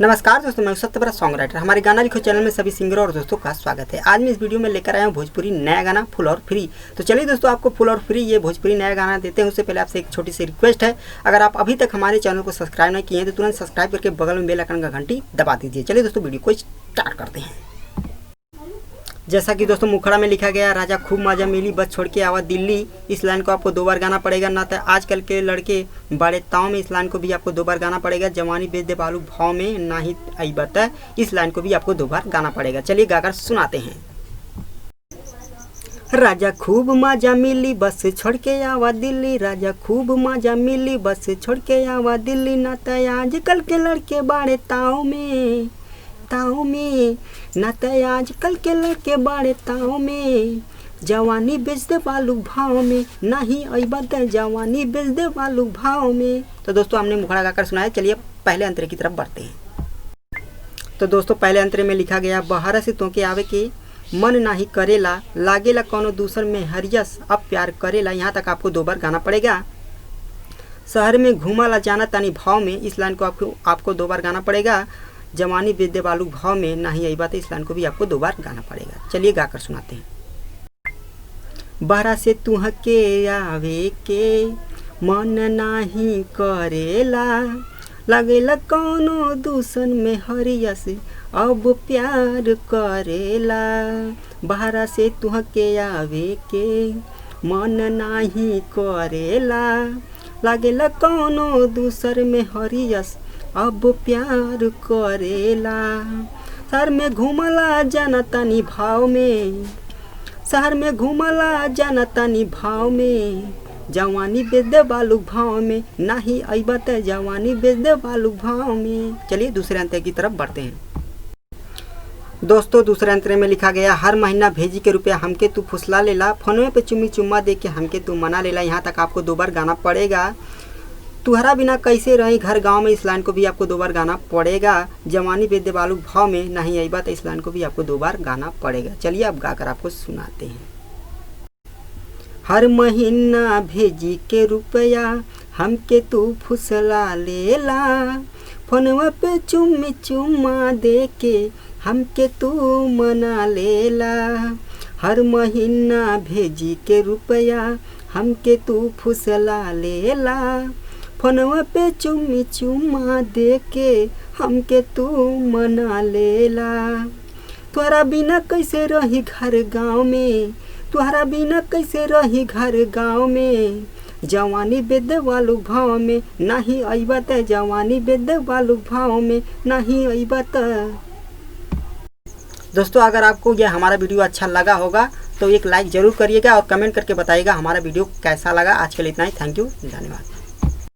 नमस्कार दोस्तों, मैं सत्यव्रत सॉन्ग राइटर। हमारे गाना लिखो चैनल में सभी सिंगरों और दोस्तों का स्वागत है। आज मैं इस वीडियो में लेकर आया हूँ भोजपुरी नया गाना फुल और फ्री। तो चलिए दोस्तों, आपको फुल और फ्री ये भोजपुरी नया गाना देते हैं उससे पहले आपसे एक छोटी सी रिक्वेस्ट है। अगर आप अभी तक हमारे चैनल को सब्सक्राइब नहीं किए हैं तो तुरंत सब्सक्राइब करके बगल में बेल आइकन का घंटी दबा दीजिए। चलिए दोस्तों, वीडियो को स्टार्ट करते हैं। जैसा कि दोस्तों मुखड़ा में लिखा गया, राजा खूब मजा मिली बस छोड़ के आवा दिल्ली। इस लाइन को आपको 2 बार गाना पड़ेगा। ना तो आजकल के लड़के बड़े ताव में, इस लाइन को भी आपको 2 बार गाना पड़ेगा। जवानी बेच दे बालू भाव में, ना ही आई बता, इस लाइन को भी आपको 2 बार गाना पड़ेगा। चलिए गाकर सुनाते हैं। राजा खूब मजा मिली बस छोड़ के आवा दिल्ली, राजा खूब मजा मिली बस छोड़ के आवा दिल्ली। ना तो आजकल के लड़के बड़े ताव में ना तो आजकल के लड़के बड़े ताव में। जवानी बेच दे बालू भाव में, नहीं अइबा त जवानी बेच दे बालू भाव में। तो दोस्तों हमने मुखड़ा गाकर सुनाया। चलिए पहले अंतरे की तरफ बढ़ते हैं। तो दोस्तों पहले अंतरे में लिखा गया, बहरा से तोके आवे के मन नाही करेला, लागेला कोनो दूसर में हरियस अब प्यार करेला। यहाँ तक आपको 2 बार गाना पड़ेगा। शहर में घूमाला जाना तानी भाव में, इस लाइन को आपको 2 बार गाना पड़ेगा। जवानी बेच दे बालू भाव में, नहीं आई बात, इस लाइन को भी आपको 2 बार गाना पड़ेगा। चलिए गाकर सुनाते हैं। बहरा से तुहके आवे के मन नाही करेला, लगेला कौनो दूसन में हरियस अब प्यार करेला। बहरा से तुहके आवे के मन नाही करेला, लगेला कौनो दूसर में हरियस अब प्यार करेला। शहर में घूमला जाना तानी भाव में, शहर में घूमला जाना तानी भाव में। जवानी बेच दे बालू भाव में, नाही अइबा त जवानी बेच दे बालू भाव में। चलिए दूसरे अंतरे की तरफ बढ़ते हैं। दोस्तों दूसरे अंतरे में लिखा गया, हर महीना भेजी के रुपया हमके तू फुसला लेला, फोनवे पे चुम्मी चुम्मा दे के हमके तू मना लेला। यहाँ तक आपको 2 बार गाना पड़ेगा। तुहरा बिना कैसे रही घर गांव में, इस लाइन को भी आपको 2 बार गाना पड़ेगा। जवानी बेच दे बालू भाव में, नहीं आई बात, इस लाइन को भी आपको 2 बार गाना पड़ेगा। चलिए अब गाकर आपको सुनाते हैं। हर महीना भेजी के रुपया हमके तू फुसला लेला, फोनवा पे चुम्मी चुम्मा दे के हमके तू मना लेला। हर महीना भेजी के रुपया हमके तू फुसला लेला, फोनवा पे चुम्मी चुम्मा दे के हमके तू मना लेला। तोहरा बिना कैसे रही घर गाँव में, तोहरा बिना कैसे रही घर गाँव में। जवानी बेच दे बालू भाव में, नहीं अइबा त जवानी बेच दे बालू भाव में, नहीं अइबा त। दोस्तों अगर आपको यह हमारा वीडियो अच्छा लगा होगा तो एक लाइक ज़रूर करिएगा और कमेंट करके बताइएगा हमारा वीडियो कैसा लगा। आज के लिए इतना ही। थैंक यू, धन्यवाद।